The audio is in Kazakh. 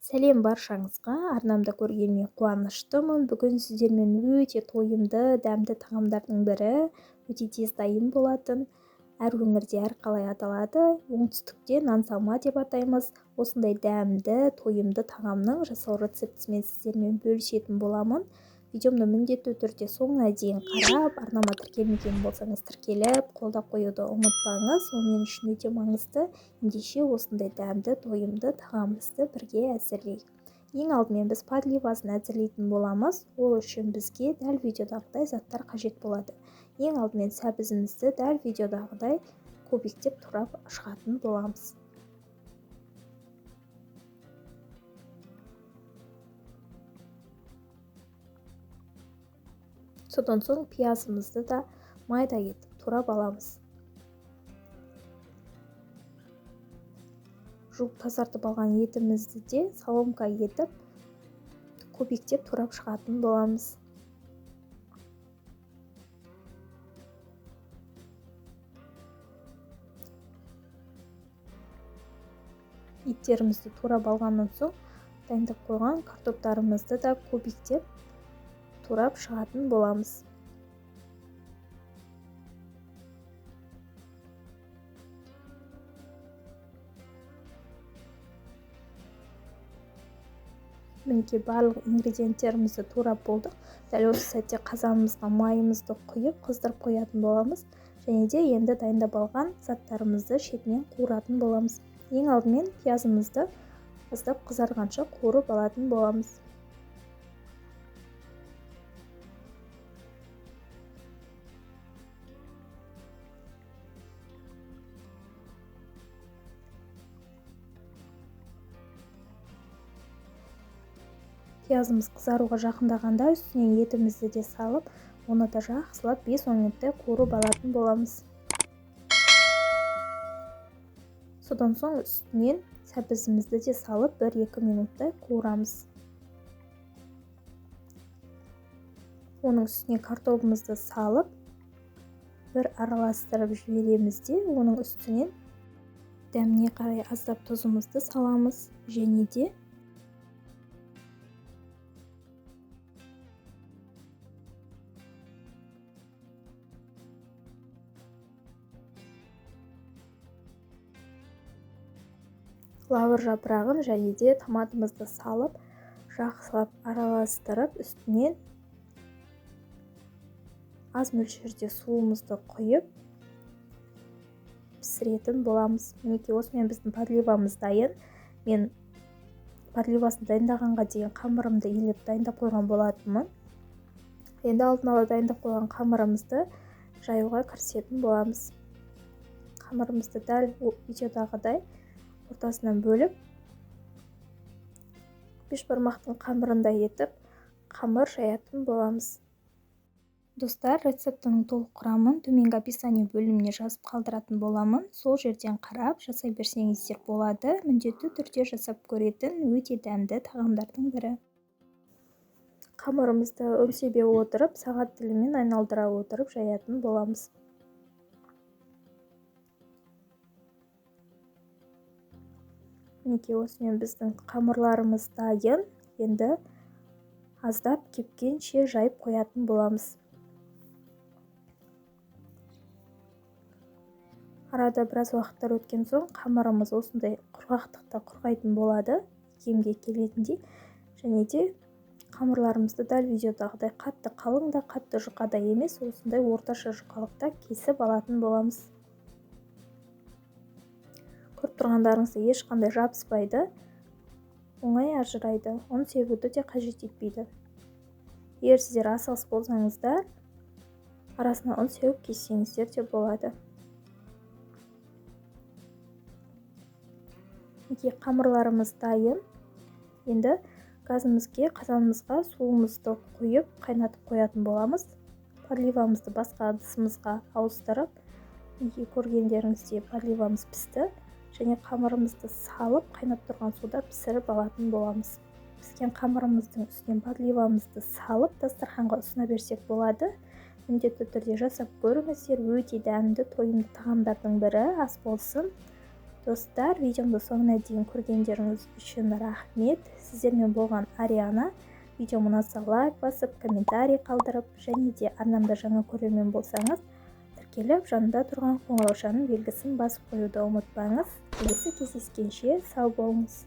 Сәлем баршаңызға, арнамда көргеніме қуаныштымын. Бүгін сіздермен өте тойымды, дәмді тағамдардың бірі, өте тез дайын болатын, әр өңірде әрқалай аталады. Оңтүстікте нансалма деп атаймыз. Осындай дәмді, тойымды тағамның жасау рецептісімен сіздермен бөлісетін боламын. Видеомды міндетті түрде соңына дейін қарап, арнама тіркелмеген болсаңыз тіркеліп, қолдап қоюды ұмытпаңыз. Ол мен үшін өте маңызды. Ендеше осындай дәмді, тойымды тағамымызды бірге әзірлейік. Ең алдымен біз подливасын әзірлейтін боламыз. Ол үшін бізге дәл видеодағыдай заттар қажет болады. Ең алдымен сәбізімізді дәл видеодағыдай кубиктеп турап шығатын боламыз. Содан соң пиязымызды да майда етіп турап аламыз. Жуып тазартып алған етімізді де соломка етіп кубиктеп турап шығатын боламыз. Еттерімізді турап алғаннан соң дайындап қойған картоптарымызды да кубиктеп турап шығатын боламыз. Мінекей барлық ингредиенттерімізді турап болдық. Дәл осы сәтте қазанымызға майымызды құйып қыздырып қоятын боламыз. Және де енді дайындап алған заттарымызды шетінен қуыратын боламыз. Ең алдымен пиязымызды аздап қызарғанша қуырып алатын боламыз. Пиязымыз қызаруға жақындағанда үстінен етімізді де салып, оны да жақсылап 5-10 минуттай қуырып алатын боламыз. Содан соң үстінен сәбізімізді де салып 1-2 минуттай қуырамыз. Оның үстіне картопымызды салып, бір араластырып жібереміз де, оның үстінен дәміне қарай аздап тұзымызды саламыз. Және де лавр жапырағын және де томатымызды салып, жақсылап араластырып, үстінен аз мөлшерде суымызды құйып пісіретін боламыз. Мінекей осымен біздің подливамыз дайын. Мен подливасын дайындағанға дейін қамырымды илеп дайындап қойған болатынмын. Енді алдын ала дайындап қойған қамырымызды жаюға кірісетін боламыз. Қамырымызды дәл видеодағыдай ортасынан бөліп, бешбармақтың қамырындай етіп, қамыр жаятын боламыз. Достар, рецептінің толық құрамын төменгі описание бөліміне жазып қалдыратын боламын. Сол жерден қарап, жасай берсеңіздер болады. Міндетті түрде жасап көретін өте дәмді тағамдардың бірі. Қамырымызды өңсебе отырып, сағат тілімен айналдыра отырып жаятын боламыз. Мінекей осымен біздің қамырларымыз дайын. Енді аздап кепкенше жайып қоятын боламыз. Арада біраз уақыттар өткен соң қамырымыз осындай құрғақтықта құрғайтын болады, киімге келетіндей. Және де қамырларымызды дәл видеодағыдай қатты қалың да, қатты жұқа да емес, осындай орташа жұқалықта кесіп алатын боламыз. Көріп тұрғандарыңызда ешқандай жабыспайды, оңай ажырайды, ұн себуді де қажет етпейді. Егер сіздер асығыс болсаңыздар, арасына ұн сеуіп кессеңіздер де болады. Қамырларымыз дайын. Енді газымызге, қазанымызға суымызды құйып, қайнатып қоятын боламыз. Подливамызды басқа ыдысымызға ауыстырып, көргендеріңіздей подливамыз пісті. Және қамырымызды салып, қайнап тұрған суда пісіріп алатын боламыз. Піскен қамырымыздың үстінен подливамызды салып, дастарханға ұсына берсек болады. Міндетті түрде жасап көріңіздер, өте дәмді, тойымды тағамдардың бірі ас болсын. Достар, видеомды соңына дейін көргендеріңіз үшін рахмет. Сіздермен болған Ариана. Видеома ұнаса лайк басып, комментарий қалдырып, және де арнамда жаңа көрермен болсаңыз, тіркеліп жанында тұрған қоңыраушаның белгісін басып қоюды ұмытпаңыз. Келесі кездескенше сау болыңыз.